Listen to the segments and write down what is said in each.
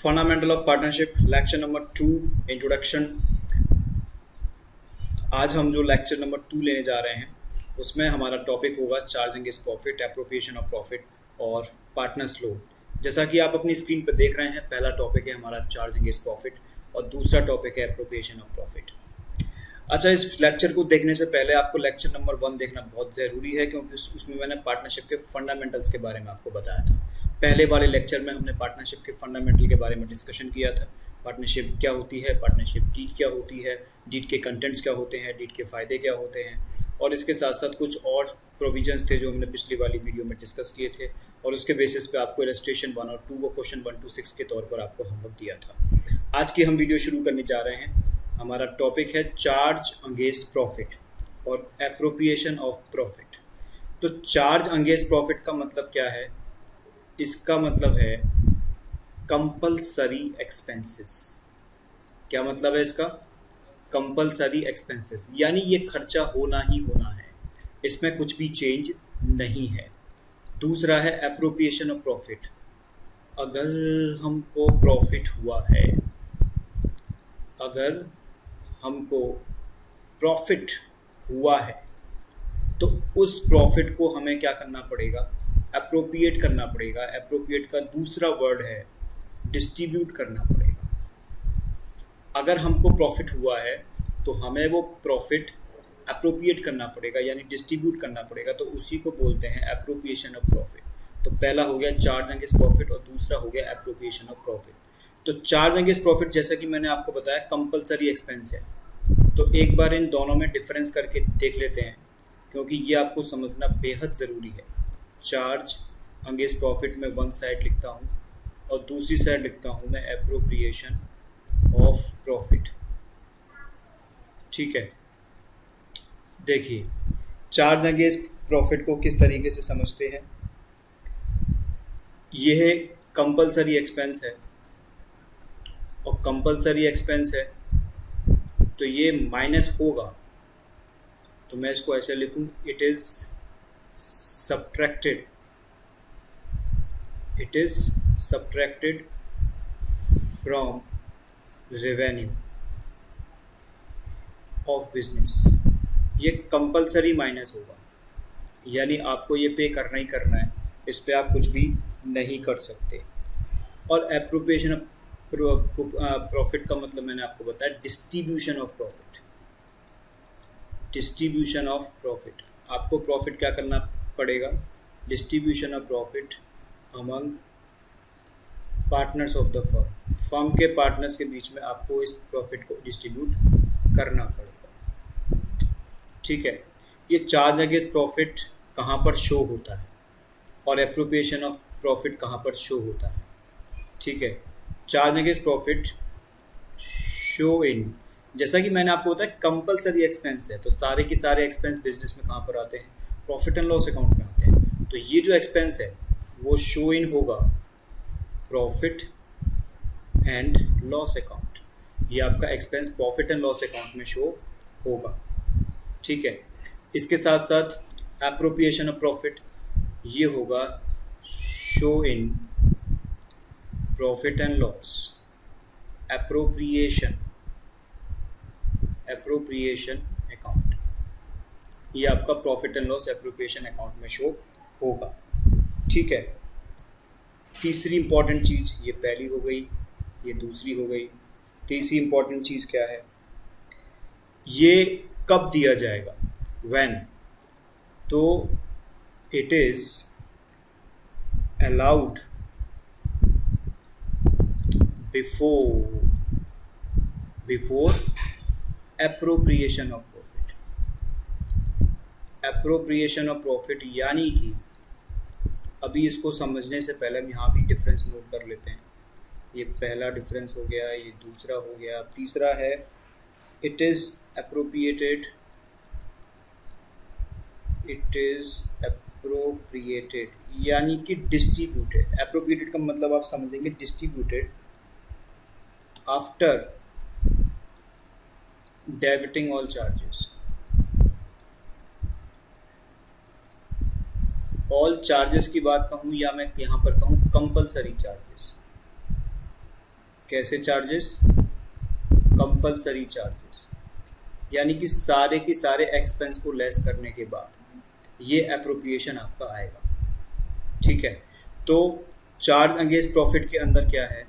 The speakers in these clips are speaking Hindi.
Fundamental of partnership lecture number 2 introduction. आज हम जो लेक्चर नंबर 2 लेने जा रहे हैं उसमें हमारा टॉपिक होगा charge against profit, appropriation of profit और पार्टनर्स लॉ। जैसा कि आप अपनी स्क्रीन पर देख रहे हैं, पहला टॉपिक है हमारा चार्ज अगेंस्ट प्रॉफिट और दूसरा टॉपिक है एप्रोप्रिएशन ऑफ प्रॉफिट। अच्छा, इस लेक्चर को देखने से पहले आपको लेक्चर नंबर 1 देखना बहुत ज़रूरी है, क्योंकि उसमें मैंने पार्टनरशिप के फंडामेंटल्स के बारे में आपको बताया था। पहले वाले लेक्चर में हमने पार्टनरशिप के फंडामेंटल के बारे में डिस्कशन किया था। पार्टनरशिप क्या होती है, पार्टनरशिप डीड क्या होती है, डीड के कंटेंट्स क्या होते हैं, डीड के फ़ायदे क्या होते हैं, और इसके साथ साथ कुछ और प्रोविजंस थे जो हमने पिछली वाली वीडियो में डिस्कस किए थे, और उसके बेसिस पे आपको इलस्ट्रेशन 1 और 2 व क्वेश्चन 1 to 6 के तौर पर आपको होमवर्क दिया था। आज की हम वीडियो शुरू करने जा रहे हैं। हमारा टॉपिक है चार्ज अगेंस्ट प्रॉफिट और एप्रोप्रिएशन ऑफ प्रॉफिट। तो चार्ज अगेंस्ट प्रॉफिट का मतलब क्या है? इसका मतलब है कंपल्सरी एक्सपेंसेस। क्या मतलब है इसका? कंपल्सरी एक्सपेंसेस, यानी ये खर्चा होना ही होना है, इसमें कुछ भी चेंज नहीं है। दूसरा है एप्रोप्रिएशन ऑफ प्रॉफिट। अगर हमको प्रॉफिट हुआ है, अगर हमको प्रॉफिट हुआ है तो उस प्रॉफिट को हमें क्या करना पड़ेगा? एप्रोप्रिएट करना पड़ेगा। एप्रोप्रिएट का दूसरा वर्ड है डिस्ट्रीब्यूट करना पड़ेगा। अगर हमको प्रॉफिट हुआ है तो हमें वो प्रॉफिट एप्रोप्रिएट करना पड़ेगा, यानी डिस्ट्रीब्यूट करना पड़ेगा, तो उसी को बोलते हैं एप्रोप्रिएशन ऑफ प्रॉफिट। तो पहला हो गया चार्ज अगेंस्ट प्रॉफिट और दूसरा हो गया एप्रोप्रिएशन ऑफ प्रॉफिट। तो चार्ज अगेंस्ट प्रॉफिट, जैसा कि मैंने आपको बताया, कंपलसरी एक्सपेंस है। तो एक बार इन दोनों में डिफरेंस करके देख लेते हैं, क्योंकि ये आपको समझना बेहद ज़रूरी है। चार्ज अगेंस्ट प्रॉफिट में वन साइड लिखता हूँ और दूसरी साइड लिखता हूँ मैं एप्रोप्रिएशन ऑफ प्रॉफिट। ठीक है, देखिए चार्ज अगेंस्ट प्रॉफिट को किस तरीके से समझते हैं। यह कंपलसरी एक्सपेंस है और कंपलसरी एक्सपेंस है तो ये माइनस होगा, तो मैं इसको ऐसे लिखूं, it is subtracted, it is subtracted from revenue of business. ये कंपलसरी माइनस होगा, यानी आपको ये पे करना ही करना है, इस पे आप कुछ भी नहीं कर सकते। और एप्रोप्रिएशन ऑफ प्रॉफिट का मतलब मैंने आपको बताया distribution of profit. Distribution of profit, आपको प्रॉफिट क्या करना पड़ेगा? Distribution of profit among partners of the firm. Firm के पार्टनर्स के बीच में आपको इस प्रॉफिट को डिस्ट्रीब्यूट करना पड़ेगा। ठीक है, ये चार्ज अगेंस्ट प्रॉफिट कहाँ पर शो होता है और एप्रोप्रिएशन ऑफ प्रॉफिट कहाँ पर शो होता है। ठीक है, charge against profit show in, जैसा कि मैंने आपको बताया कंपलसरी एक्सपेंस है, तो सारे के सारे एक्सपेंस बिजनेस में कहाँ पर आते हैं? प्रॉफिट एंड लॉस अकाउंट में आते हैं। तो ये जो एक्सपेंस है वो शो इन होगा प्रॉफिट एंड लॉस अकाउंट। ये आपका expense profit and loss account में शो होगा। ठीक है, इसके साथ साथ एप्रोप्रिएशन ऑफ प्रॉफिट ये होगा show in profit and loss. Appropriation account, ये आपका profit and loss appropriation account में शो होगा। ठीक है, तीसरी इंपॉर्टेंट चीज़, ये पहली हो गई, ये दूसरी हो गई। तीसरी इंपॉर्टेंट चीज़ क्या है? ये कब दिया जाएगा? व्हेन, तो it is allowed before appropriation of profit. Appropriation of profit यानी कि, अभी इसको समझने से पहले हम यहाँ भी डिफरेंस नोट कर लेते हैं। ये पहला डिफरेंस हो गया, ये दूसरा हो गया, अब तीसरा है it is appropriated, it is appropriated यानी कि डिस्ट्रीब्यूटेड। एप्रोप्रिएटेड का मतलब आप समझेंगे distributed after debiting all charges. All charges की बात कहूँ या मैं यहाँ पर कहूँ कंपलसरी चार्जेस, कैसे चार्जेस? कंपलसरी चार्जेस, यानी कि सारे के सारे एक्सपेंस को लेस करने के बाद ये एप्रोप्रिएशन आपका आएगा। ठीक है, तो चार्ज अगेंस्ट प्रॉफिट के अंदर क्या है?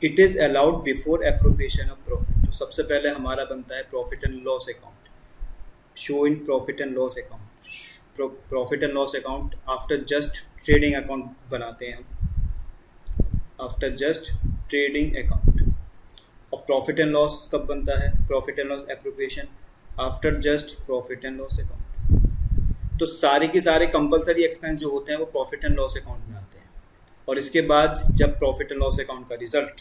It is allowed before appropriation of profit. तो सबसे पहले हमारा बनता है profit and loss account, show in profit and loss account. Profit and loss account after just trading account बनाते हैं हम, आफ्टर जस्ट ट्रेडिंग अकाउंट। और प्रॉफिट एंड लॉस कब बनता है? Profit and loss appropriation after just profit and loss account. तो सारे के सारे कंपलसरी एक्सपेंस जो होते हैं वो प्रॉफिट एंड लॉस अकाउंट में आते हैं। और इसके बाद जब प्रॉफिट एंड लॉस अकाउंट का रिजल्ट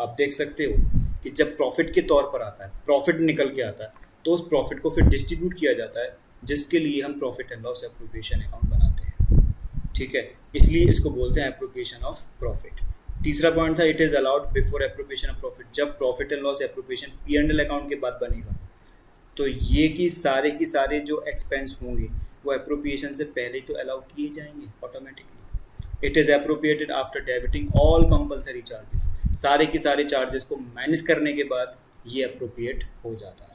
आप देख सकते हो कि जब प्रॉफिट के तौर पर आता है, प्रॉफिट निकल के आता है, तो उस प्रॉफिट को फिर डिस्ट्रीब्यूट किया जाता है, जिसके लिए हम profit and loss appropriation account बनाते हैं। ठीक है, इसलिए इसको बोलते हैं एप्रोप्रिएशन ऑफ प्रॉफिट। तीसरा पॉइंट था it is allowed before appropriation of profit. जब profit and loss appropriation P&L account के बाद बनेगा, तो ये कि सारे के सारे जो एक्सपेंस होंगे वो एप्रोप्रिएशन से पहले ही तो अलाउ किए जाएंगे automatically. It is appropriated after debiting all compulsory charges. सारे के सारे चार्जेस को माइनस करने के बाद ये एप्रोप्रिएट हो जाता है।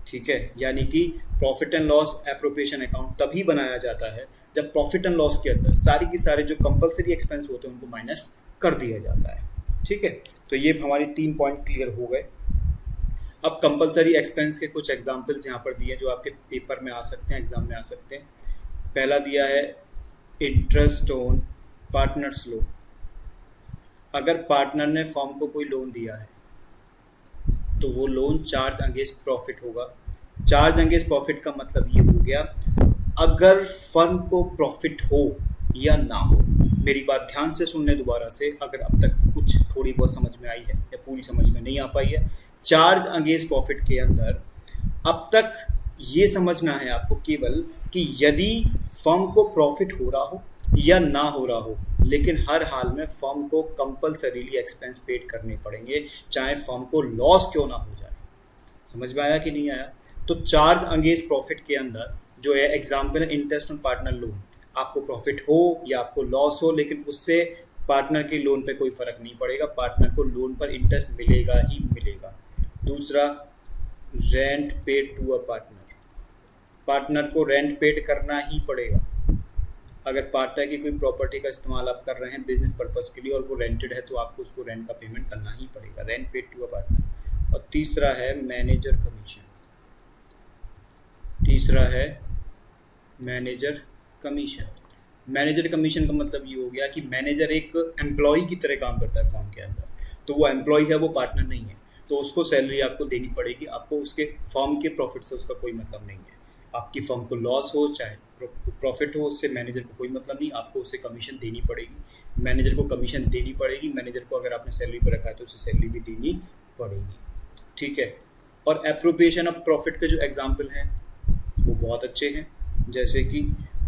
ठीक है, यानी कि profit and loss appropriation account तभी बनाया जाता है जब प्रॉफिट एंड लॉस के अंदर सारे के सारे जो कंपलसरी एक्सपेंस होते हैं उनको माइनस कर दिया जाता है। ठीक है, तो ये हमारी 3 पॉइंट क्लियर हो गए। अब कंपलसरी एक्सपेंस के कुछ एग्जांपल्स यहाँ पर दिए जो आपके पेपर में आ सकते हैं, एग्जाम में आ सकते हैं। पहला दिया है इंटरेस्ट ऑन पार्टनर्स लोन। अगर पार्टनर ने फर्म को कोई लोन दिया है तो वो लोन चार्ज अगेंस्ट प्रॉफिट होगा। चार्ज अगेंस्ट प्रॉफिट का मतलब ये हो गया अगर फर्म को प्रॉफिट हो या ना हो। मेरी बात ध्यान से सुनने दोबारा से, अगर अब तक कुछ थोड़ी बहुत समझ में आई है या पूरी समझ में नहीं आ पाई है। चार्ज अगेंस्ट प्रॉफिट के अंदर अब तक ये समझना है आपको केवल कि यदि फर्म को प्रॉफिट हो रहा हो या ना हो रहा हो, लेकिन हर हाल में फर्म को कंपलसरीली एक्सपेंस पेड करने पड़ेंगे, चाहे फर्म को लॉस क्यों ना हो जाए। समझ में आया कि नहीं आया? तो चार्ज अगेंस्ट प्रॉफिट के अंदर जो है एग्जाम्पल है इंटरेस्ट ऑन पार्टनर लोन। आपको प्रॉफिट हो या आपको लॉस हो, लेकिन उससे पार्टनर के लोन पे कोई फ़र्क नहीं पड़ेगा, पार्टनर को लोन पर इंटरेस्ट मिलेगा ही मिलेगा। दूसरा, rent paid to a partner. Partner को रेंट पेड करना ही पड़ेगा। अगर पार्टनर की कोई प्रॉपर्टी का इस्तेमाल आप कर रहे हैं बिजनेस पर्पज़ के लिए और वो रेंटेड है, तो आपको उसको रेंट का पेमेंट करना ही पड़ेगा, rent paid to a partner. और तीसरा है मैनेजर कमीशन। तीसरा है मैनेजर कमीशन। मैनेजर कमीशन का मतलब ये हो गया कि मैनेजर एक एम्प्लॉय की तरह काम करता है फर्म के अंदर, तो वो एम्प्लॉय है, वो पार्टनर नहीं है, तो उसको सैलरी आपको देनी पड़ेगी। आपको उसके फर्म के प्रॉफिट से उसका कोई मतलब नहीं है। आपकी फर्म को लॉस हो चाहे प्रॉफिट हो, उससे मैनेजर को कोई मतलब नहीं, आपको उससे कमीशन देनी पड़ेगी। मैनेजर को कमीशन देनी पड़ेगी। मैनेजर को अगर आपने सैलरी पर रखा है तो उसे सैलरी भी देनी पड़ेगी। ठीक है, और एप्रोप्रिएशन ऑफ प्रॉफिट के जो एग्जाम्पल हैं वो बहुत अच्छे हैं। जैसे कि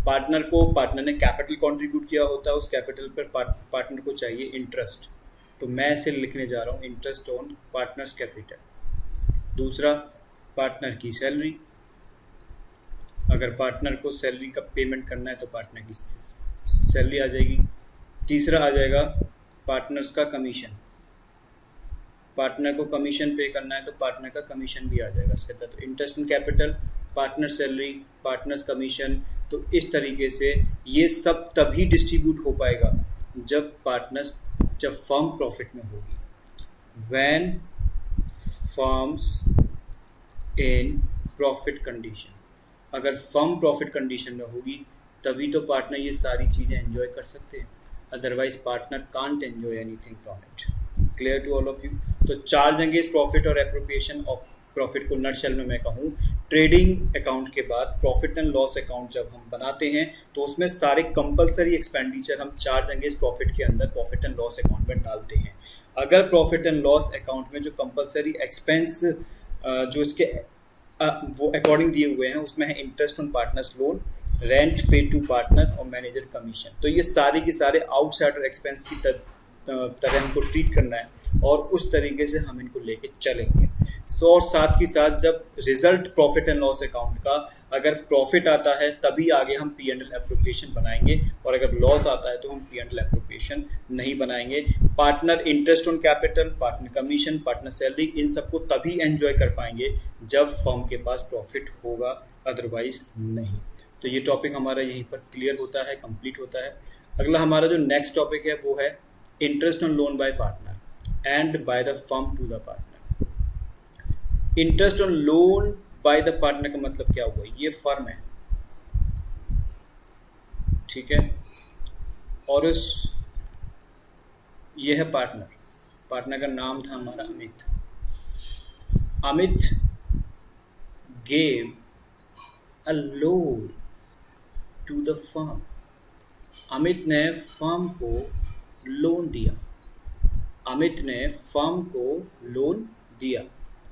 पार्टनर ने कैपिटल कंट्रीब्यूट किया होता है, उस कैपिटल पर पार्टनर को चाहिए इंटरेस्ट, तो मैं इसे लिखने जा रहा हूँ इंटरेस्ट ऑन पार्टनर्स कैपिटल। दूसरा, पार्टनर की सैलरी। अगर पार्टनर को सैलरी का पेमेंट करना है तो पार्टनर की सैलरी आ जाएगी। तीसरा आ जाएगा पार्टनर्स का कमीशन। पार्टनर को कमीशन पे करना है तो पार्टनर का कमीशन भी आ जाएगा इसके अंदर। तो interest on capital, partner salary, partners commission. तो इस तरीके से ये सब तभी डिस्ट्रीब्यूट हो पाएगा जब फर्म प्रॉफिट में होगी। When firms in profit condition. अगर फर्म प्रॉफिट कंडीशन में होगी तभी तो पार्टनर ये सारी चीज़ें एंजॉय कर सकते हैं, otherwise partner can't enjoy anything from it. Clear to all of you? तो चार्ज अगेंस्ट प्रॉफिट और एप्रोप्रिएशन ऑफ प्रॉफिट को नटशेल में मैं कहूँ, ट्रेडिंग अकाउंट के बाद प्रॉफिट एंड लॉस अकाउंट जब हम बनाते हैं तो उसमें सारे कंपलसरी एक्सपेंडिचर हम चार्ज अगेंस्ट प्रॉफिट के अंदर प्रॉफिट एंड लॉस अकाउंट में डालते हैं। अगर प्रॉफिट एंड लॉस अकाउंट में जो कंपलसरी एक्सपेंस जो इसके वो अकॉर्डिंग दिए हुए हैं उसमें है interest on partners loan, rent paid to partner और मैनेजर कमीशन। तो ये सारे के सारे आउटसाइडर एक्सपेंस की तरह हमको ट्रीट करना है और उस तरीके से हम इनको लेके चलेंगे। और साथ ही साथ जब result profit and loss account का अगर प्रॉफिट आता है तभी आगे हम पी एंड एल एप्रोप्रिएशन बनाएंगे, और अगर लॉस आता है तो हम पी एंड एल एप्रोप्रिएशन नहीं बनाएंगे। Partner interest on capital, partner commission, partner salary, इन सबको तभी एंजॉय कर पाएंगे जब फर्म के पास प्रॉफिट होगा, अदरवाइज नहीं। तो ये टॉपिक हमारा यहीं पर क्लियर होता है, कंप्लीट होता है। अगला हमारा जो नेक्स्ट टॉपिक है वो है interest on loan by partner and by the firm to the partner. Interest on loan by the partner का मतलब क्या हुआ? ये फर्म है, ठीक है, और ये है पार्टनर। पार्टनर का नाम था हमारा Amit. Amit gave a loan to the firm. Amit ने फर्म को लोन दिया। अमित ने फर्म को लोन दिया,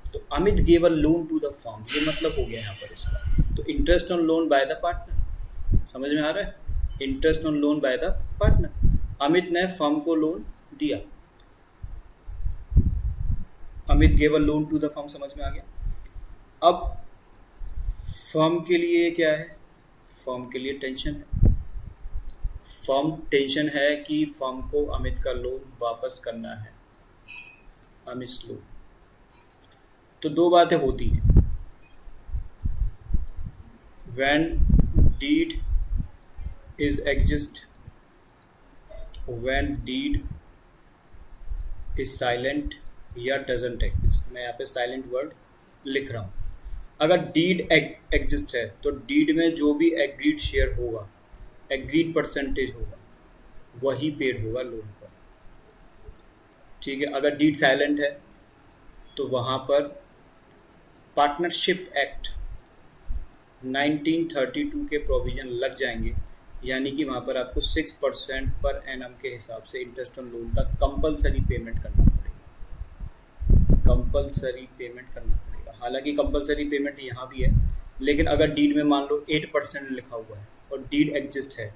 तो Amit gave a loan to the firm, ये मतलब हो गया यहाँ पर इसका। तो interest on loan by the partner, समझ में आ रहा है? Interest on loan by the partner, Amit ने फर्म को लोन दिया। Amit gave a loan to the firm, समझ में आ गया। अब फर्म के लिए क्या है? फर्म के लिए टेंशन है। फर्म टेंशन है कि फर्म को अमित का लोन वापस करना है, अमित लोन। तो दो बातें होती हैं। When did is exist, when did is silent या डजंट एग्जिस्ट। मैं यहाँ पे साइलेंट वर्ड लिख रहा हूँ। अगर डीड एग्जिस्ट है तो डीड में जो भी एग्रीड शेयर होगा, एग्रीड परसेंटेज होगा, वही पेड होगा लोन पर, ठीक है। अगर डीड साइलेंट है तो वहाँ पर पार्टनरशिप एक्ट 1932 के प्रोविज़न लग जाएंगे, यानी कि वहाँ पर आपको 6% पर एनम के हिसाब से इंटरेस्ट ऑन लोन का कंपलसरी पेमेंट करना पड़ेगा। कंपलसरी पेमेंट करना पड़ेगा। हालांकि कंपलसरी पेमेंट यहाँ भी है, लेकिन अगर डीड में मान लो 8% लिखा हुआ है और डीड एग्जिस्ट है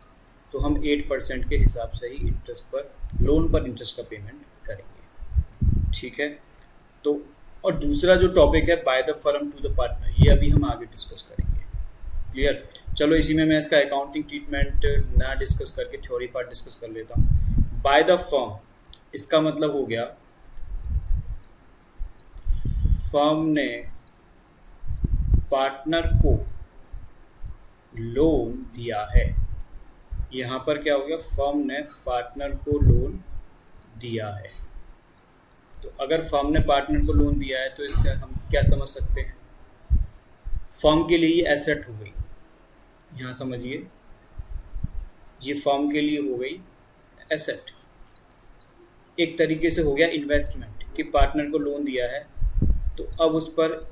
तो हम 8% के हिसाब से ही इंटरेस्ट पर, लोन पर इंटरेस्ट का पेमेंट करेंगे, ठीक है। तो और दूसरा जो टॉपिक है by the firm to the partner, ये अभी हम आगे डिस्कस करेंगे, क्लियर। चलो इसी में मैं इसका अकाउंटिंग ट्रीटमेंट ना डिस्कस करके थ्योरी पार्ट डिस्कस कर लेता हूँ। बाय द फर्म, इसका मतलब हो गया फर्म ने पार्टनर को लोन दिया है। यहाँ पर क्या हो गया? फर्म ने पार्टनर को लोन दिया है। तो अगर फर्म ने पार्टनर को लोन दिया है तो इसका हम क्या समझ सकते हैं? फर्म के लिए ये एसेट हो गई। यहाँ समझिए, ये फर्म के लिए हो गई एसेट। एक तरीके से हो गया इन्वेस्टमेंट कि पार्टनर को लोन दिया है तो अब उस पर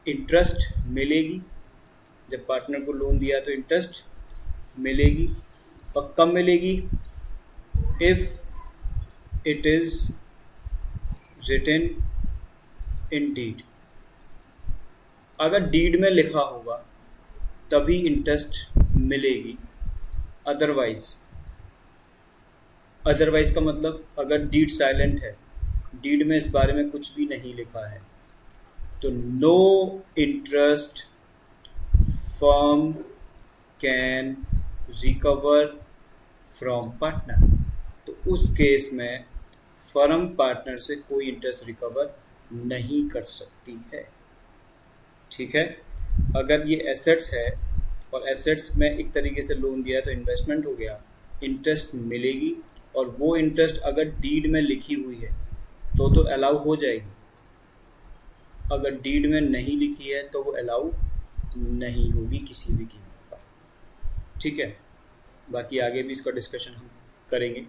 इंटरेस्ट मिलेगी। जब पार्टनर को लोन दिया तो इंटरेस्ट मिलेगी, और कब मिलेगी? If it is written in deed. अगर डीड में लिखा होगा तभी इंटरेस्ट मिलेगी, अदरवाइज का मतलब अगर डीड साइलेंट है, डीड में इस बारे में कुछ भी नहीं लिखा है, तो no interest firm can recover from partner. तो उस केस में फर्म पार्टनर से कोई इंटरेस्ट रिकवर नहीं कर सकती है, ठीक है। अगर ये एसेट्स है और एसेट्स में एक तरीके से लोन दिया है तो इन्वेस्टमेंट हो गया, इंटरेस्ट मिलेगी, और वो इंटरेस्ट अगर डीड में लिखी हुई है तो अलाउ हो जाएगी। अगर डीड में नहीं लिखी है तो वो अलाउ नहीं होगी किसी भी कीमत पर, ठीक है। बाकी आगे भी इसका डिस्कशन हम करेंगे।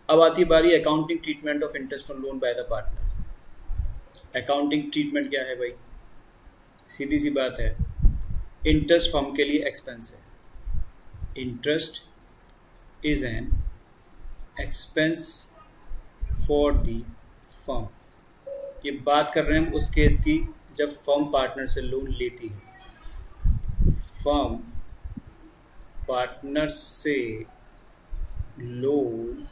अब आती बारी accounting treatment of interest on loan by the partner. Accounting treatment क्या है भाई? सीधी सी बात है, इंटरेस्ट फर्म के लिए एक्सपेंस है। Interest is an expense for the firm. ये बात कर रहे हैं हम उस केस की जब फर्म पार्टनर से लोन लेती है। फर्म पार्टनर से लोन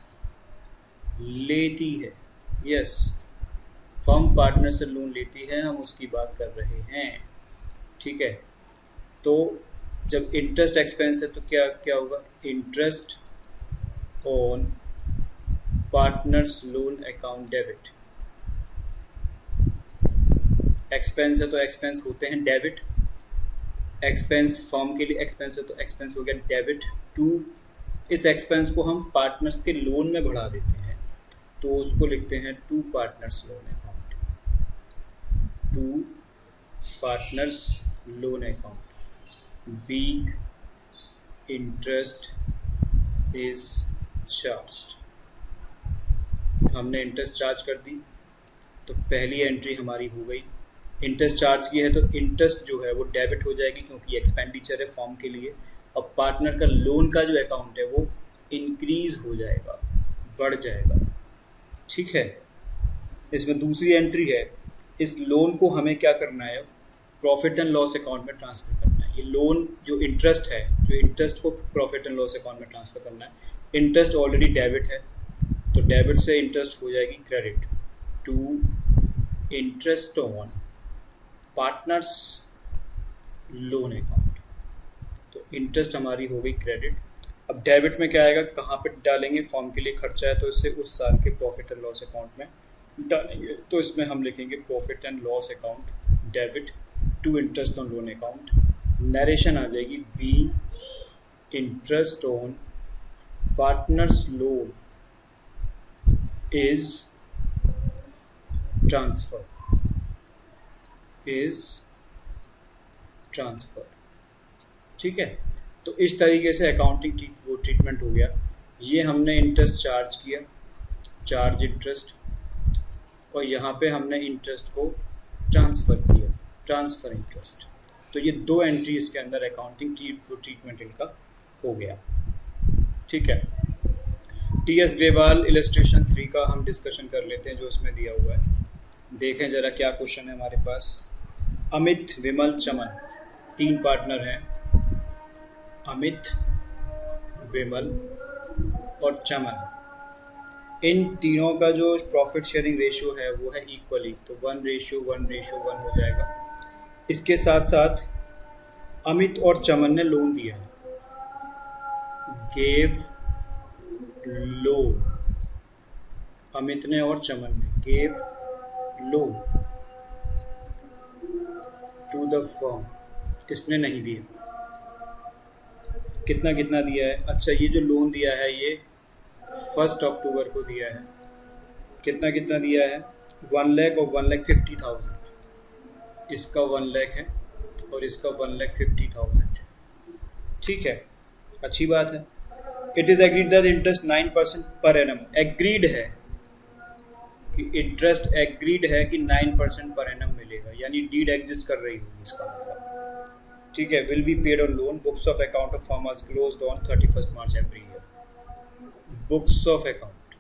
लेती है, यस, फर्म पार्टनर से लोन लेती है, हम उसकी बात कर रहे हैं, ठीक है। तो जब इंटरेस्ट एक्सपेंस है तो क्या क्या होगा, interest on partners loan account debit. Expense है तो एक्सपेंस होते हैं डेबिट, एक्सपेंस फर्म के लिए एक्सपेंस है तो एक्सपेंस हो गया डेबिट टू, इस एक्सपेंस को हम पार्टनर्स के लोन में बढ़ा देते हैं तो उसको लिखते हैं to partners loan account, to partners loan account. Being interest is charged, हमने इंटरेस्ट चार्ज कर दी तो पहली एंट्री हमारी हो गई। इंटरेस्ट चार्ज की है तो इंटरेस्ट जो है वो डेबिट हो जाएगी क्योंकि एक्सपेंडिचर है फॉर्म के लिए। अब पार्टनर का लोन का जो अकाउंट है वो इंक्रीज हो जाएगा, बढ़ जाएगा, ठीक है। इसमें दूसरी एंट्री है, इस लोन को हमें क्या करना है, प्रॉफिट एंड लॉस अकाउंट में ट्रांसफ़र करना है। ये लोन जो इंटरेस्ट है, जो इंटरेस्ट को प्रॉफिट एंड लॉस अकाउंट में ट्रांसफ़र करना है। इंटरेस्ट ऑलरेडी डेबिट है तो डेबिट से इंटरेस्ट हो जाएगी credit to interest on partners loan account, तो इंटरेस्ट हमारी हो गई क्रेडिट। अब डेबिट में क्या आएगा, कहाँ पे डालेंगे, फॉर्म के लिए खर्चा है तो इसे उस साल के प्रॉफिट एंड लॉस अकाउंट में डालेंगे, तो इसमें हम लिखेंगे profit and loss account debit to interest on loan account. Narration आ जाएगी be interest on partners loan is transfer, is transfer, ठीक है। तो इस तरीके से अकाउंटिंग ट्रीटमेंट हो गया। ये हमने इंटरेस्ट चार्ज किया, चार्ज इंटरेस्ट, और यहाँ पे हमने इंटरेस्ट को ट्रांसफ़र किया, ट्रांसफ़र इंटरेस्ट। तो ये दो एंट्री इसके अंदर अकाउंटिंग ट्रीटमेंट इनका हो गया, ठीक है। टी.एस. ग्रेवाल इलस्ट्रेशन 3 का हम डिस्कशन कर लेते हैं जो इसमें दिया हुआ है। देखें ज़रा क्या क्वेश्चन है हमारे पास। अमित, विमल, चमन, 3 पार्टनर हैं, अमित, विमल और चमन। इन तीनों का जो प्रॉफिट शेयरिंग रेशियो है वो है इक्वली, तो 1:1:1 हो जाएगा। इसके साथ साथ अमित और चमन ने लोन दिया है, गेव लोन, अमित ने और चमन ने gave loan to the firm, इसने नहीं दिया। कितना कितना दिया है, अच्छा ये जो लोन दिया है ये 1 अक्टूबर को दिया है। कितना कितना दिया है, 1 लाख और 1,50,000। इसका 1 लाख है और इसका 1,50,000, ठीक है, अच्छी बात है। It is agreed that interest 9% per annum, agreed है कि इंटरेस्ट एग्रीड है कि 9% पर एनम मिलेगा, यानी डीड एग्जिस्ट कर रही होगी इसका मतलब, ठीक है। Will be paid on loan, books of account of firm are closed on 31 March every year. Books of account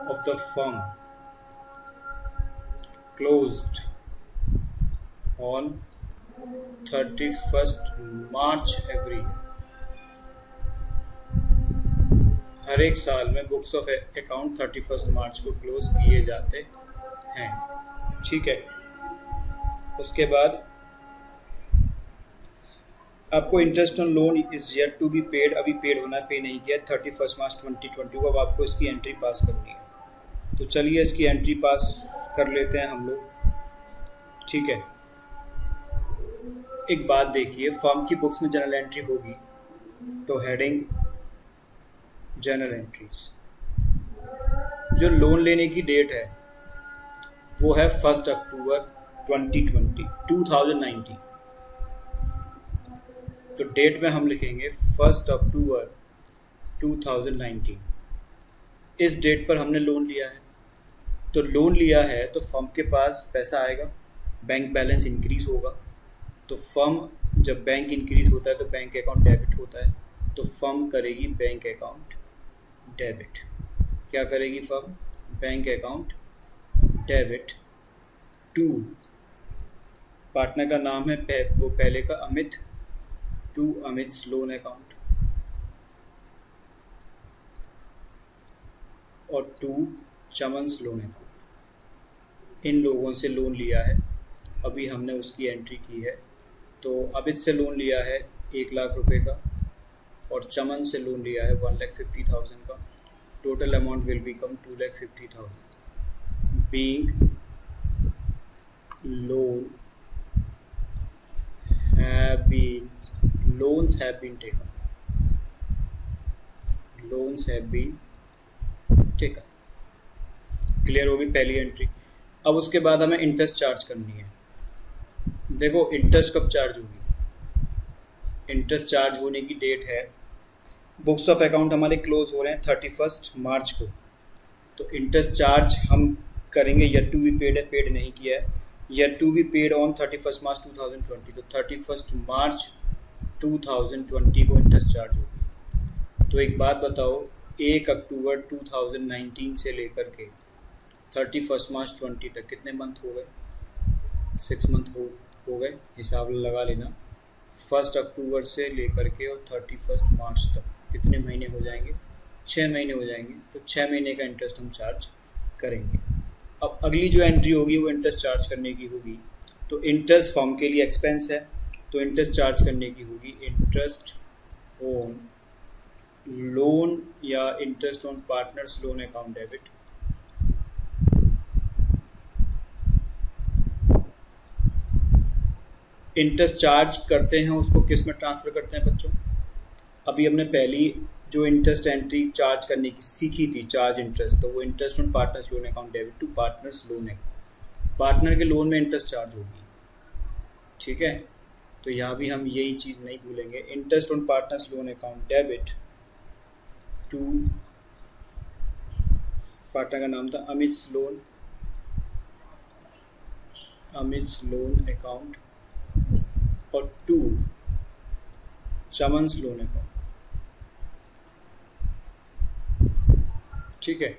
of the firm closed on 31 March every year. हर एक साल में बुक्स ऑफ अकाउंट 31 मार्च को क्लोज किए जाते हैं, ठीक है। उसके बाद आपको interest on loan is yet to be paid, अभी पेड होना, पे नहीं किया, 31 मार्च 2020 को। अब आपको इसकी एंट्री पास करनी है, तो चलिए इसकी एंट्री पास कर लेते हैं हम लोग, ठीक है। एक बात देखिए, फर्म की बुक्स में जनरल एंट्री होगी तो हेडिंग जनरल एंट्रीज। जो लोन लेने की डेट है वो है 1 अक्टूबर 2019। तो डेट में हम लिखेंगे 1 अक्टूबर 2019। इस डेट पर हमने लोन लिया है, तो लोन लिया है तो फर्म के पास पैसा आएगा, बैंक बैलेंस इंक्रीज होगा। तो फर्म, जब बैंक इंक्रीज होता है तो बैंक अकाउंट डेबिट होता है, तो फर्म करेगी बैंक अकाउंट डेबिट। क्या करेगी firm, bank account debit to, partner का नाम है वो पहले का Amit, to Amit's loan account और टू चमन्स लोन अकाउंट। इन लोगों से लोन लिया है, अभी हमने उसकी एंट्री की है तो अमित से लोन लिया है 1 लाख रुपए का और चमन से लोन लिया है 1,50,000 का. Total amount will become 2,50,000. Being loan have been loans have been taken. Loans have been taken. Clear होगी पहली एंट्री. अब उसके बाद हमें इंटरेस्ट चार्ज करनी है. देखो इंटरेस्ट कब चार्ज होगी. इंटरेस्ट चार्ज होने की डेट है, बुक्स ऑफ अकाउंट हमारे क्लोज हो रहे हैं 31 मार्च को. तो इंटरेस्ट चार्ज हम करेंगे येट टू बी पेड है, पेड नहीं किया है. Yet to be paid on 31 March 2020. तो 31 मार्च 2020 को इंटरेस्ट चार्ज होगी. तो एक बात बताओ, 1 अक्टूबर 2019 से लेकर के 31 मार्च 20 तक कितने मंथ हो गए. 6 मंथ हो गए. हिसाब लगा लेना. 1 अक्टूबर से लेकर के और 31 मार्च तक कितने महीने हो जाएंगे. 6 महीने हो जाएंगे. तो 6 महीने का इंटरेस्ट हम चार्ज करेंगे. अब अगली जो एंट्री होगी वो इंटरेस्ट चार्ज करने की होगी. तो इंटरेस्ट फॉर्म के लिए एक्सपेंस है, तो इंटरेस्ट चार्ज करने की होगी इंटरेस्ट ऑन लोन या interest on partners loan account debit. Interest charge करते हैं उसको किस में ट्रांसफ़र करते हैं बच्चों. अभी हमने पहली जो इंटरेस्ट एंट्री चार्ज करने की सीखी थी, चार्ज इंटरेस्ट, तो वो interest on partners loan account debit to partners loan account. Partner के लोन में इंटरेस्ट चार्ज होगी. ठीक है, तो यहाँ भी हम यही चीज़ नहीं भूलेंगे. Interest on partners loan account debit to, partner का नाम था अमित लोन अकाउंट और टू चमन्स लोन अकाउंट. ठीक है,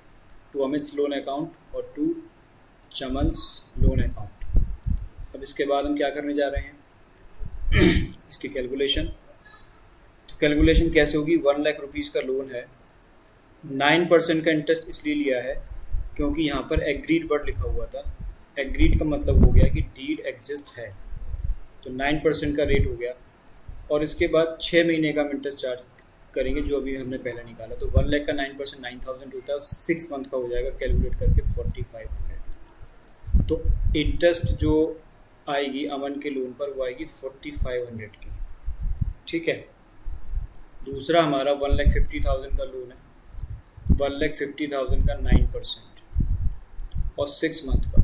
टू अमित लोन अकाउंट और टू चमन्स लोन अकाउंट. अब इसके बाद हम क्या करने जा रहे हैं इसकी कैलकुलेशन. तो कैलकुलेशन कैसे होगी. 1 लाख रुपीज़ का लोन है, 9% का इंटरेस्ट इसलिए लिया है क्योंकि यहाँ पर एग्रीड वर्ड लिखा हुआ था. एग्रीड का मतलब हो गया कि डीड एग्जिस्ट है, तो 9% का रेट हो गया. और इसके बाद 6 महीने का हम इंटरेस्ट चार्ज करेंगे जो अभी हमने पहले निकाला. तो 1 लाख का 9% 9,000 होता है, 6 मंथ का हो जाएगा कैलकुलेट करके 4,500. तो इंटरेस्ट जो आएगी अमन के लोन पर वो आएगी 4,500 की. ठीक है. दूसरा हमारा 1,50,000 का लोन है. 1,50,000 का 9% और 6 मंथ का,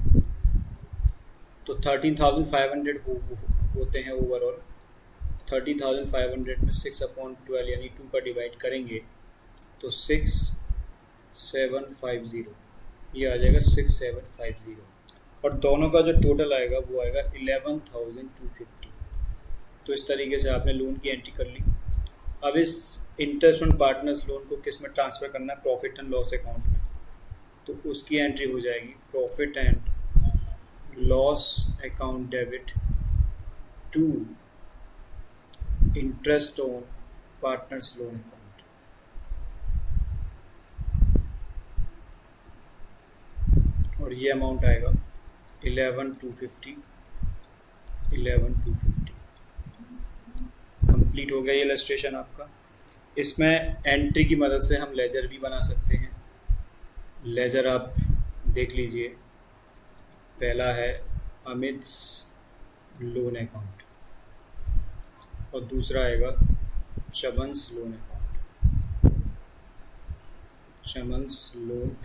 तो 13,500 होते हैं ओवरऑल. 30,500 में 6/12 यानी 2 का डिवाइड करेंगे तो 6,750 ये आ जाएगा 6,750. और दोनों का जो टोटल आएगा वो आएगा 11,250. तो इस तरीके से आपने लोन की एंट्री कर ली. अब इस इंटरेस्ट ऑन पार्टनर्स लोन को किस में ट्रांसफ़र करना है, प्रॉफिट एंड लॉस अकाउंट में. तो उसकी एंट्री हो जाएगी profit and loss account debit to interest on partners loan account. और ये अमाउंट आएगा 11,250. कंप्लीट हो गया ये इलस्ट्रेशन आपका. इसमें एंट्री की मदद से हम लेजर भी बना सकते हैं. लेजर आप देख लीजिए. पहला है अमित्स लोन अकाउंट और दूसरा आएगा चमन्स लोन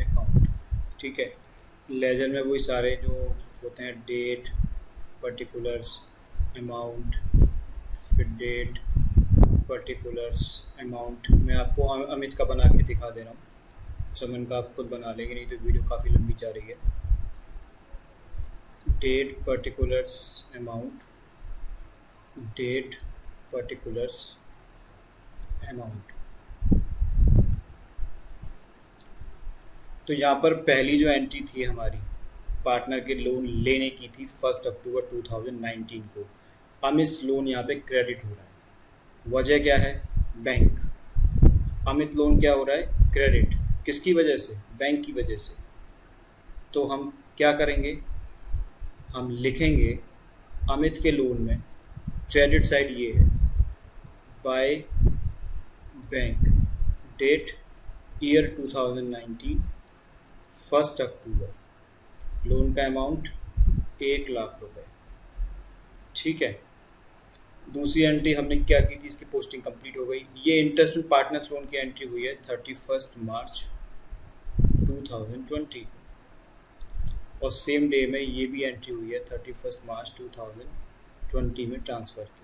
अकाउंट. ठीक है. लेजर में वही सारे जो होते हैं डेट, पर्टिकुलर्स, अमाउंट, फिर डेट, पर्टिकुलर्स, अमाउंट. मैं आपको अमित का बना के दिखा दे रहा हूँ, चमन का आप खुद बना लेंगे नहीं तो वीडियो काफ़ी लंबी जा रही है. Date, particulars, amount, date, particulars, amount. तो यहाँ पर पहली जो एंट्री थी हमारी पार्टनर के लोन लेने की थी 1 अक्टूबर 2019 को. अमित लोन यहाँ पे क्रेडिट हो रहा है. वजह क्या है, बैंक. अमित लोन क्या हो रहा है, क्रेडिट. किसकी वजह से, बैंक की वजह से. तो हम क्या करेंगे, हम लिखेंगे अमित के लोन में क्रेडिट साइड ये है, by bank, date year 2019, 1 October, loan का अमाउंट 1,00,000 रुपये। ठीक है, दूसरी एंट्री हमने क्या की थी, इसकी पोस्टिंग कंप्लीट हो गई। ये इंटरेस्ट ऑन पार्टनर्स लोन की एंट्री हुई है 31 मार्च 2020 और सेम डे में ये भी एंट्री हुई है 31 मार्च 2020 में ट्रांसफ़र की।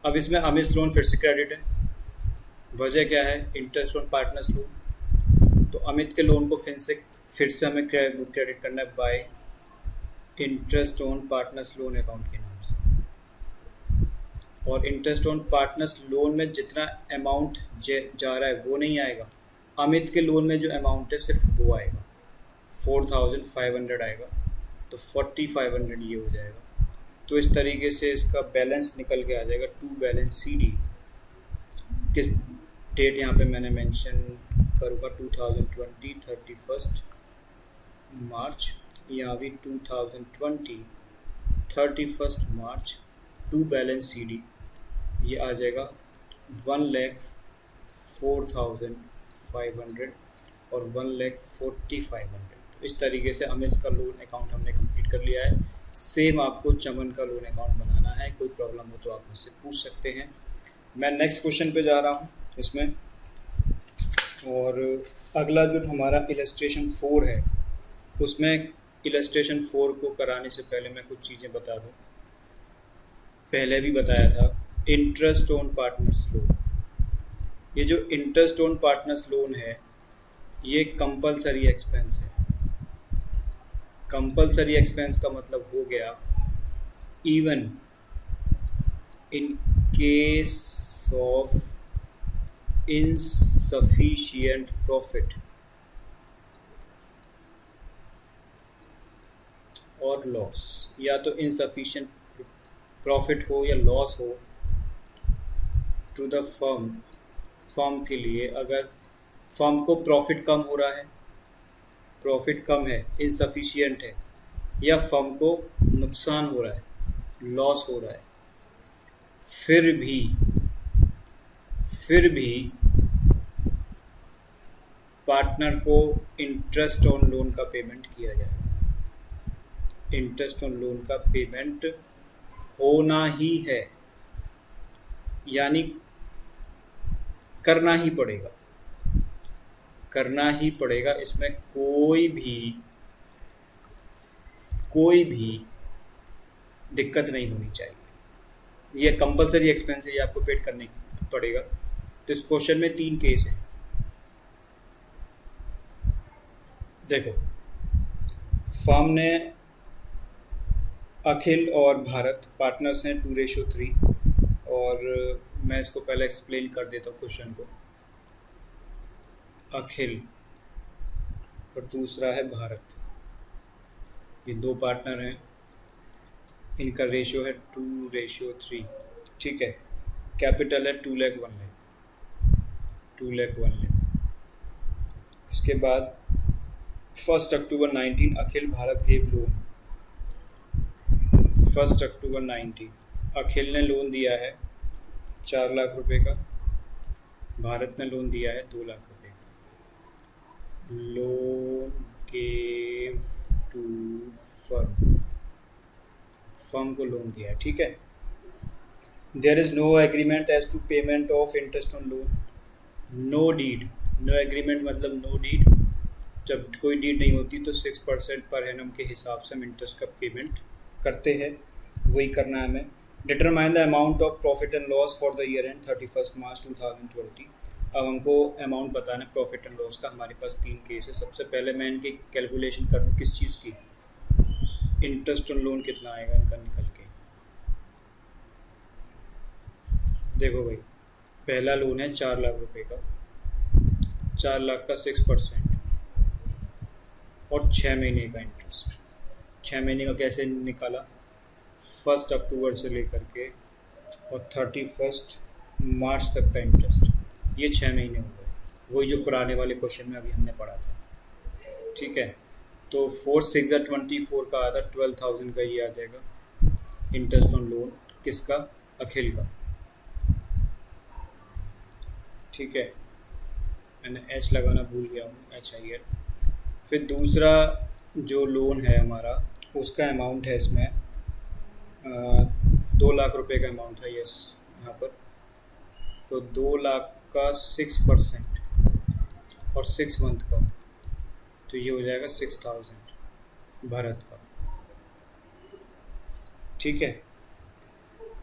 अब इसमें अमित लोन फिर से क्रेडिट है। वजह क्या है, इंटरेस्ट ऑन पार्टनर्स लोन। तो अमित के लोन को फिर से हमें क्रेडिट करना है bye interest on partners loan account के नाम से। और इंटरेस्ट ऑन पार्टनर्स लोन में जितना अमाउंट जा रहा है वो नहीं आएगा, अमित के लोन में जो अमाउंट है सिर्फ वो आएगा, 4,500 आएगा, तो 4,500 ये हो जाएगा। तो इस तरीके से इसका बैलेंस निकल के आ जाएगा, टू बैलेंस CD। किस डेट यहाँ पे मैंने मेंशन करूँगा, 2020 31 मार्च, यहाँ भी 2020 31 मार्च, टू बैलेंस CD ये आ जाएगा 1,04,500 और 1,45,500। इस तरीके से अमित का लोन अकाउंट हमने कंप्लीट कर लिया है। सेम आपको चमन का लोन अकाउंट बनाना है, कोई प्रॉब्लम हो तो आप मुझसे पूछ सकते हैं। मैं नेक्स्ट क्वेश्चन पे जा रहा हूँ इसमें, और अगला जो हमारा इलस्ट्रेशन 4 है, उसमें इलस्ट्रेशन 4 को कराने से पहले मैं कुछ चीज़ें बता दूँ। पहले भी बताया था, इंटरेस्ट ऑन पार्टनर्स लोन। ये जो इंटरेस्ट ऑन पार्टनर्स लोन है ये कंपलसरी एक्सपेंस है। कंपलसरी एक्सपेंस का मतलब हो गया, even in case of insufficient profit और लॉस, या तो इनसफिशिएंट प्रॉफिट हो या लॉस हो टू द फर्म के लिए, अगर फर्म को प्रॉफिट कम हो रहा है, प्रॉफिट कम है, इनसफिशिएंट है, या फर्म को नुकसान हो रहा है, लॉस हो रहा है, फिर भी पार्टनर को इंटरेस्ट ऑन लोन का पेमेंट किया जाए। इंटरेस्ट ऑन लोन का पेमेंट होना ही है, यानी करना ही पड़ेगा। इसमें कोई भी दिक्कत नहीं होनी चाहिए। ये कंपलसरी एक्सपेंस है, ये आपको पेड करने पड़ेगा। तो इस क्वेश्चन में 3 केस है। देखो, फर्म ने अखिल और भारत पार्टनर्स हैं 2:3, और मैं इसको पहले एक्सप्लेन कर देता हूँ क्वेश्चन को। अखिल और दूसरा है भारत, ये 2 पार्टनर हैं, इनका रेशियो है 2:3। ठीक है, कैपिटल है 2 लाख 1 लाख। इसके बाद 1 अक्टूबर 19 अखिल भारत गेव लोन। 1 अक्टूबर 19 अखिल ने लोन दिया है 4 लाख रुपए का, भारत ने लोन दिया है 2 लाख रुपए का। लोन गेव टू फर्म को लोन दिया है। ठीक है, there is no agreement as to payment of interest on loan. No deed, no agreement मतलब नो डीड। जब कोई डीड नहीं होती तो 6% पर एनम के हिसाब से हम इंटरेस्ट का पेमेंट करते हैं, वही करना है हमें। Determine the amount of profit and loss for the year and 31 March 2020। अब हमको अमाउंट बताना है प्रॉफिट एंड लॉस का। हमारे पास 3 केस है। सबसे पहले मैं इनकी कैलकुलेशन करूँ किस चीज़ की, इंटरेस्ट ऑन लोन कितना आएगा इनका निकल के। देखो भाई, पहला लोन है 4 लाख रुपए का, 4 लाख का 6% और 6 महीने का इंटरेस्ट। 6 महीने का कैसे निकाला, 1 अक्टूबर से लेकर के और 31 मार्च तक का इंटरेस्ट, ये 6 महीने हो गए, वही जो पुराने वाले क्वेश्चन में अभी हमने पढ़ा था। ठीक है, तो 4 6 24 का आधा 12,000 का ये आ जाएगा इंटरेस्ट ऑन लोन। किसका? अखिल का। ठीक है, मैंने एच लगाना भूल गया हूँ, एच आई एल। फिर दूसरा जो लोन है हमारा, उसका अमाउंट है इसमें 2 लाख रुपए का अमाउंट है, यस यहाँ पर। तो 2 लाख का 6% और 6 मंथ का, तो ये हो जाएगा 6000 भरत का। ठीक है,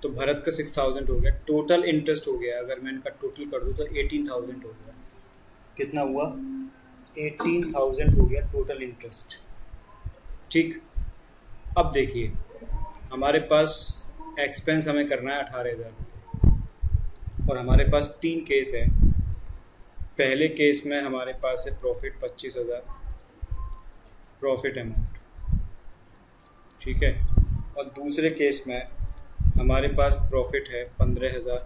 तो भरत का 6000 हो गया। टोटल इंटरेस्ट हो गया, अगर मैं इनका टोटल कर दूँ तो 18000 हो गया। कितना हुआ? 18000 हो गया टोटल इंटरेस्ट। ठीक, अब देखिए हमारे पास एक्सपेंस हमें करना है 18000 रुपये, और हमारे पास 3 केस है। पहले केस में हमारे पास है प्रॉफिट 25000, प्रॉफिट अमाउंट, ठीक है। और दूसरे केस में हमारे पास प्रॉफिट है 15000,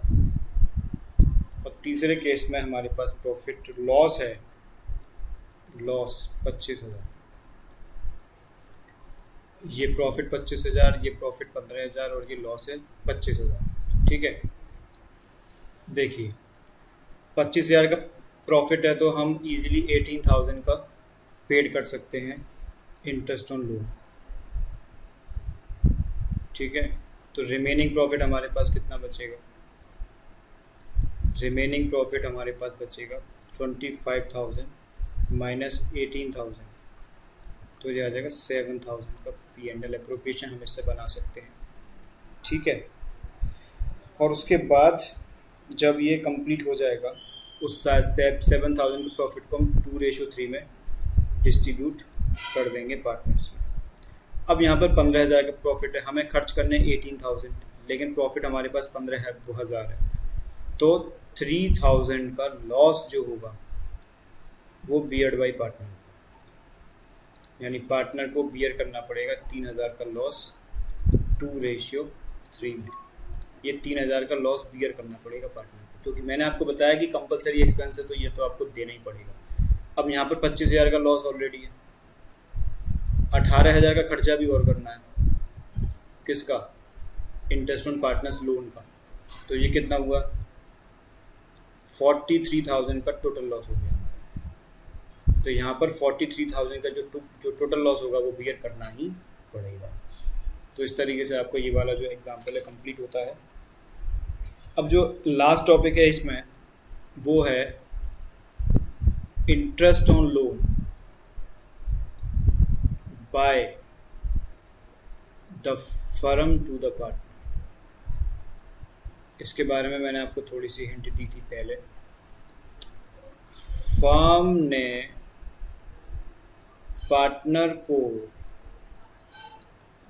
और तीसरे केस में हमारे पास प्रॉफिट लॉस है, लॉस 25000। ये प्रॉफिट 25000, ये प्रॉफिट 15000 और ये लॉस है 25000। ठीक है, देखिए 25000 का प्रॉफिट है तो हम इजीली 18000 का पेड कर सकते हैं इंटरेस्ट ऑन लोन। ठीक है, तो रिमेनिंग प्रॉफिट हमारे पास कितना बचेगा? रिमेनिंग प्रॉफिट हमारे पास बचेगा 25,000 माइनस 18,000, तो ये आ जाएगा 7,000 का P&L एप्रोप्रिएशन हम इससे बना सकते हैं। ठीक है, और उसके बाद जब ये कंप्लीट हो जाएगा उस 7,000 के प्रॉफिट को हम 2:3 में डिस्ट्रीब्यूट कर देंगे पार्टनर्स में। अब यहाँ पर 15,000 का प्रॉफिट है, हमें खर्च करने 18,000, लेकिन प्रॉफिट हमारे पास 15,000 है, तो 3,000 का लॉस जो होगा वो बियर्ड बाई पार्टनर, यानी पार्टनर को बियर करना पड़ेगा 3,000 का लॉस 2:3 में। ये 3,000 का लॉस बियर करना पड़ेगा पार्टनर को, क्योंकि मैंने आपको बताया कि कंपलसरी एक्सपेंस है तो ये तो आपको देना ही पड़ेगा। अब यहाँ पर 25,000 का लॉस ऑलरेडी है, 18,000 का खर्चा भी और करना है, किसका? इंटरेस्ट ऑन पार्टनर्स लोन का। तो ये कितना हुआ? 43,000 का टोटल लॉस हो गया। तो यहाँ पर 43,000 का जो टोटल लॉस होगा वो बियर करना ही पड़ेगा। तो इस तरीके से आपको ये वाला जो एग्जाम्पल है कंप्लीट होता है। अब जो लास्ट टॉपिक है इसमें वो है interest on loan by the firm to the partner. इसके बारे में मैंने आपको थोड़ी सी हिंट दी थी पहले। फर्म ने पार्टनर को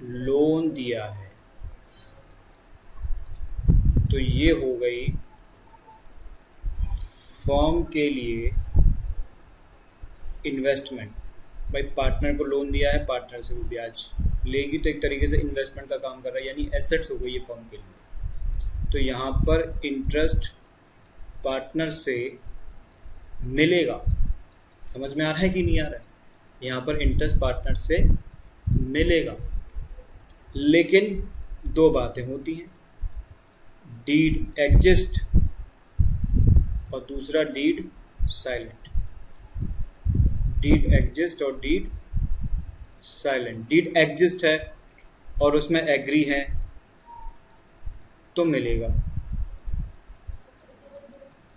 लोन दिया है, तो ये हो गई फर्म के लिए इन्वेस्टमेंट। भाई पार्टनर को लोन दिया है, पार्टनर से वो ब्याज लेगी, तो एक तरीके से इन्वेस्टमेंट का काम कर रहा है, यानी एसेट्स हो गई ये फर्म के लिए। तो यहाँ पर इंटरेस्ट पार्टनर से मिलेगा, समझ में आ रहा है कि नहीं आ रहा है? यहाँ पर इंटरेस्ट पार्टनर से मिलेगा, लेकिन 2 बातें होती हैं, डीड एग्जिस्ट और दूसरा डीड साइलेंट। डीड एग्जिस्ट और डीड साइलेंट। डीड एग्जिस्ट है और उसमें एग्री है तो मिलेगा,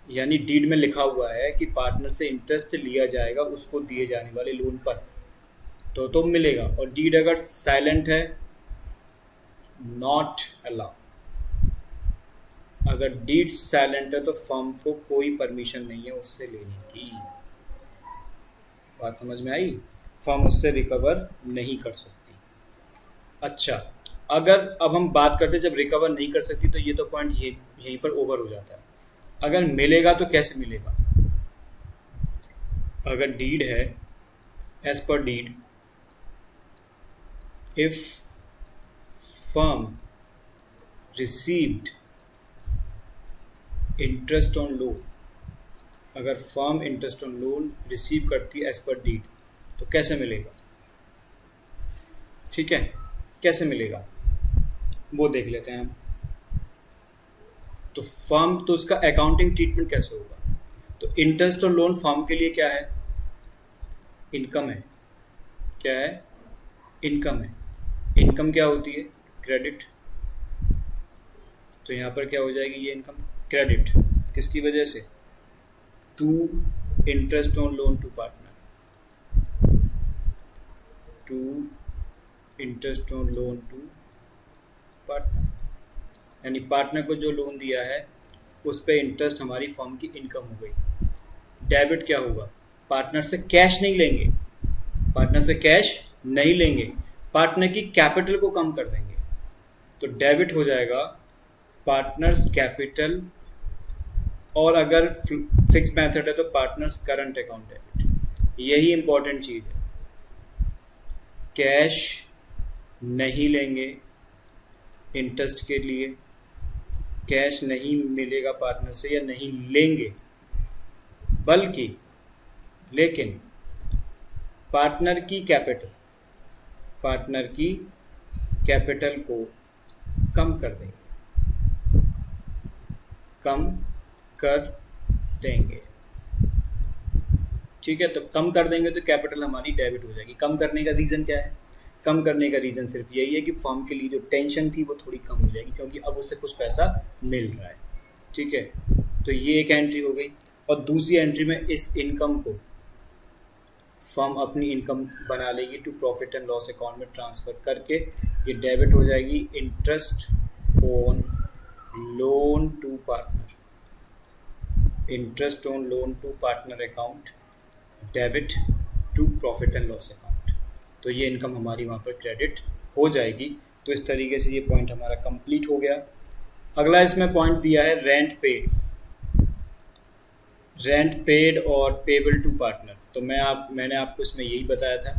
यानी डीड में लिखा हुआ है कि पार्टनर से इंटरेस्ट लिया जाएगा उसको दिए जाने वाले लोन पर, तो मिलेगा। और डीड अगर साइलेंट है, नॉट अलाउ। अगर डीड साइलेंट है तो फर्म को कोई परमिशन नहीं है उससे लेने की। बात समझ में आई? फर्म उससे रिकवर नहीं कर सकती। अच्छा, अगर अब हम बात करते जब रिकवर नहीं कर सकती तो ये तो पॉइंट यहीं पर ओवर हो जाता है। अगर मिलेगा तो कैसे मिलेगा? अगर डीड है, as per deed, if firm received interest on loan, अगर firm interest on loan receive करती है एज पर डीड, तो कैसे मिलेगा? ठीक है, कैसे मिलेगा वो देख लेते हैं हम। तो फर्म, तो उसका अकाउंटिंग ट्रीटमेंट कैसे होगा? तो इंटरेस्ट और लोन फर्म के लिए क्या है? इनकम है। क्या है? इनकम है। इनकम क्या होती है? क्रेडिट। तो यहाँ पर क्या हो जाएगी? ये इनकम क्रेडिट किसकी वजह से? To interest on loan to partner, to interest on loan to partner, यानी पार्टनर को जो लोन दिया है उस पे इंटरेस्ट हमारी फर्म की इनकम हो गई। डेबिट क्या होगा? पार्टनर से कैश नहीं लेंगे, पार्टनर से कैश नहीं लेंगे, पार्टनर की कैपिटल को कम कर देंगे। तो डेबिट हो जाएगा पार्टनर्स कैपिटल, और अगर फिक्स मेथड है तो पार्टनर्स करंट अकाउंट डेबिट। यही इंपॉर्टेंट चीज़ है, कैश नहीं लेंगे इंटरेस्ट के लिए, कैश नहीं मिलेगा पार्टनर से या नहीं लेंगे, बल्कि लेकिन पार्टनर की कैपिटल को कम कर देंगे, कम कर देंगे। ठीक है, तो कम कर देंगे तो कैपिटल हमारी डेबिट हो जाएगी। कम करने का रीज़न क्या है? कम करने का रीज़न सिर्फ यही है कि फर्म के लिए जो टेंशन थी वो थोड़ी कम हो जाएगी, क्योंकि अब उससे कुछ पैसा मिल रहा है। ठीक है, तो ये एक एंट्री हो गई। और दूसरी एंट्री में इस इनकम को फर्म अपनी इनकम बना लेगी, to profit and loss account में ट्रांसफ़र करके ये डेबिट हो जाएगी। Interest on loan to partner, interest on loan to partner account debit to profit and loss account. तो ये इनकम हमारी वहाँ पर क्रेडिट हो जाएगी। तो इस तरीके से ये पॉइंट हमारा कंप्लीट हो गया। अगला इसमें पॉइंट दिया है रेंट पेड, रेंट पेड और पेबल टू पार्टनर। तो मैंने आपको इसमें यही बताया था,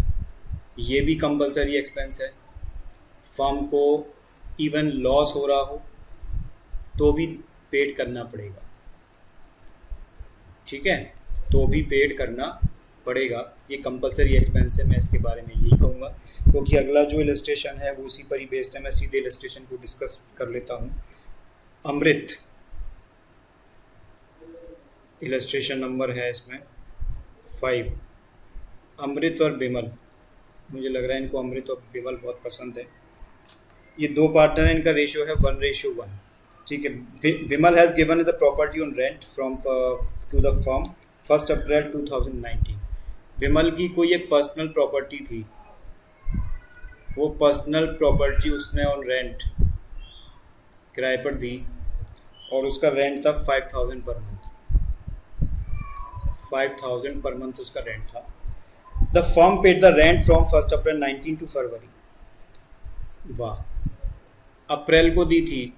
ये भी कंपलसरी एक्सपेंस है। फर्म को इवन लॉस हो रहा हो तो भी पेड करना पड़ेगा। ठीक है, तो भी पेड करना पड़ेगा। ये कंपलसरी एक्सपेंस है, मैं इसके बारे में यही कहूँगा, क्योंकि अगला जो इलस्ट्रेशन है वो उसी पर ही बेस्ड है। मैं सीधे इलस्ट्रेशन को डिस्कस कर लेता हूँ। अमृत इलस्ट्रेशन नंबर है इसमें 5। अमृत और बिमल, मुझे लग रहा है इनको अमृत और बिमल बहुत पसंद है। ये दो पार्टनर हैं, इनका रेशियो है 1:1। ठीक है, Bimal has given the property on rent from to the firm 1 April 2019। Vimal की कोई एक पर्सनल प्रॉपर्टी थी, वो पर्सनल प्रॉपर्टी उसने ऑन रेंट किराए पर दी और उसका रेंट था 5000 पर मंथ। 5000 पर मंथ उसका रेंट था। The firm paid the rent from 1 April 19 to February. वाह, अप्रैल को दी थी,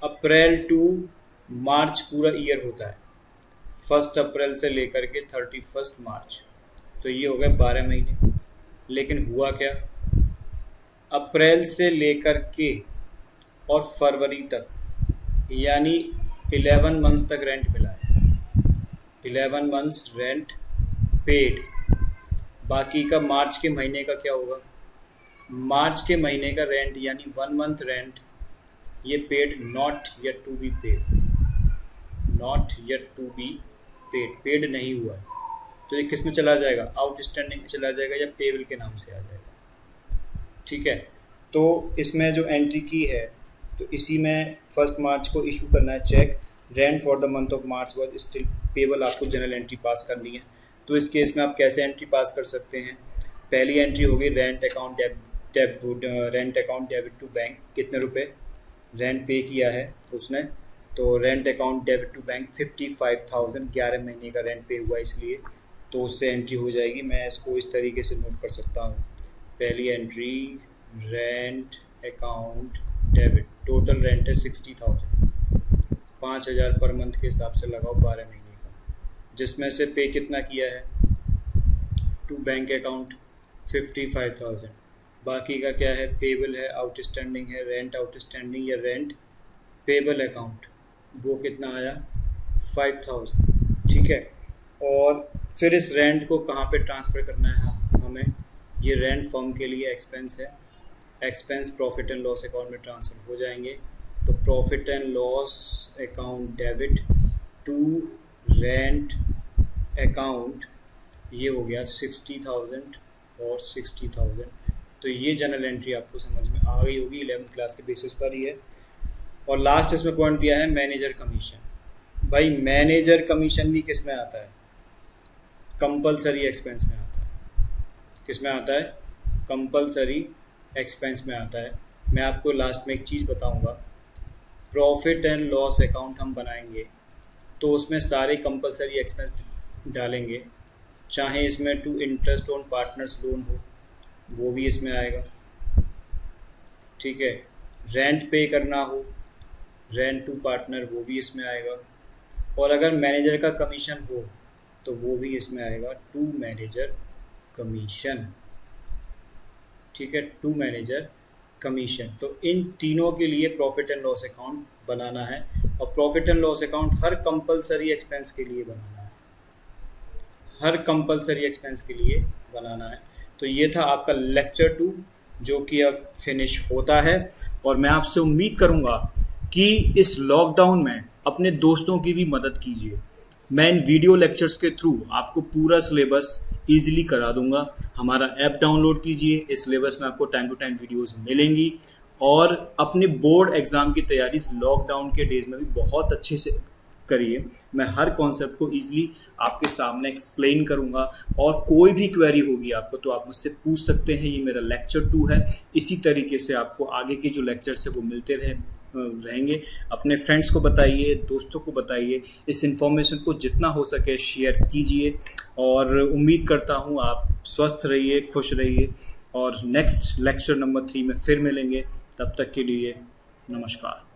अप्रैल टू मार्च पूरा ईयर होता है, 1 अप्रैल से लेकर के 31 मार्च, तो ये हो गए 12 महीने। लेकिन हुआ क्या, अप्रैल से लेकर के और फरवरी तक, यानी 11 मंथ्स तक रेंट मिला है, 11 मंथ्स रेंट पेड। बाकी का मार्च के महीने का क्या होगा, मार्च के महीने का रेंट यानी 1 मंथ रेंट, ये paid, not yet to be paid, not yet to be paid, paid नहीं हुआ है। तो ये किस में चला जाएगा, आउटस्टैंडिंग में चला जाएगा या पेबल के नाम से आ जाएगा। ठीक है, तो इसमें जो एंट्री की है तो इसी में 1 मार्च को इशू करना है cheque, rent for the month of March was still payable, आपको जनरल एंट्री पास करनी है। तो इस केस में आप कैसे एंट्री पास कर सकते हैं, पहली एंट्री होगी rent account debit to bank, कितने रुपए रेंट पे किया है उसने, तो rent account debit to bank 55,000, 11 महीने का रेंट पे हुआ इसलिए, तो उससे एंट्री हो जाएगी। मैं इसको इस तरीके से नोट कर सकता हूँ, पहली entry rent account debit, total rent है 60,000, 5,000 पर मंथ के हिसाब से लगाओ 12 महीने का, जिसमें से पे कितना किया है टू बैंक अकाउंट 55,000, बाकी का क्या है पेबल है, आउटस्टैंडिंग है, रेंट आउटस्टैंडिंग या रेंट पेबल अकाउंट, वो कितना आया 5,000। ठीक है, और फिर इस रेंट को कहाँ पे ट्रांसफ़र करना है हमें, ये रेंट फर्म के लिए एक्सपेंस है, expense profit and loss account में ट्रांसफ़र हो जाएंगे। तो profit and loss account debit to rent account, ये हो गया 60,000 और 60,000। तो ये जनरल एंट्री आपको समझ में आ गई होगी, 11th क्लास के बेसिस पर ही है। और लास्ट इसमें पॉइंट दिया है मैनेजर कमीशन। भाई मैनेजर कमीशन भी किस में आता है? कंपलसरी एक्सपेंस में आता है। किस में आता है? कंपलसरी एक्सपेंस में आता है। मैं आपको लास्ट में एक चीज़ बताऊंगा, प्रॉफिट एंड लॉस अकाउंट हम बनाएंगे तो उसमें सारे कंपलसरी एक्सपेंस डालेंगे, चाहे इसमें to interest on partners loan हो वो भी इसमें आएगा, ठीक है, रेंट पे करना हो, रेंट टू पार्टनर, वो भी इसमें आएगा, और अगर मैनेजर का कमीशन हो तो वो भी इसमें आएगा, टू मैनेजर कमीशन, ठीक है, टू मैनेजर कमीशन। तो इन तीनों के लिए प्रॉफिट एंड लॉस अकाउंट बनाना है, और profit and loss account her compulsory expense के लिए बनाना है, हर कंपलसरी एक्सपेंस के लिए बनाना है। तो ये था आपका लेक्चर 2 जो कि अब फिनिश होता है, और मैं आपसे उम्मीद करूँगा कि इस लॉकडाउन में अपने दोस्तों की भी मदद कीजिए। मैं इन वीडियो लेक्चर्स के थ्रू आपको पूरा सिलेबस ईजिली करा दूंगा। हमारा ऐप डाउनलोड कीजिए, इस सिलेबस में आपको टाइम टू टाइम वीडियोस मिलेंगी, और अपने बोर्ड एग्ज़ाम की तैयारी इस लॉकडाउन के डेज में भी बहुत अच्छे से करिए। मैं हर कॉन्सेप्ट को ईजिली आपके सामने एक्सप्लेन करूंगा, और कोई भी क्वेरी होगी आपको तो आप मुझसे पूछ सकते हैं। ये मेरा लेक्चर 2 है। इसी तरीके से आपको आगे के जो लेक्चर्स है वो मिलते रहेंगे। अपने फ्रेंड्स को बताइए, दोस्तों को बताइए, इस इन्फॉर्मेशन को जितना हो सके शेयर कीजिए, और उम्मीद करता हूँ आप स्वस्थ रहिए, खुश रहिए, और नेक्स्ट लेक्चर नंबर 3 में फिर मिलेंगे। तब तक के लिए नमस्कार।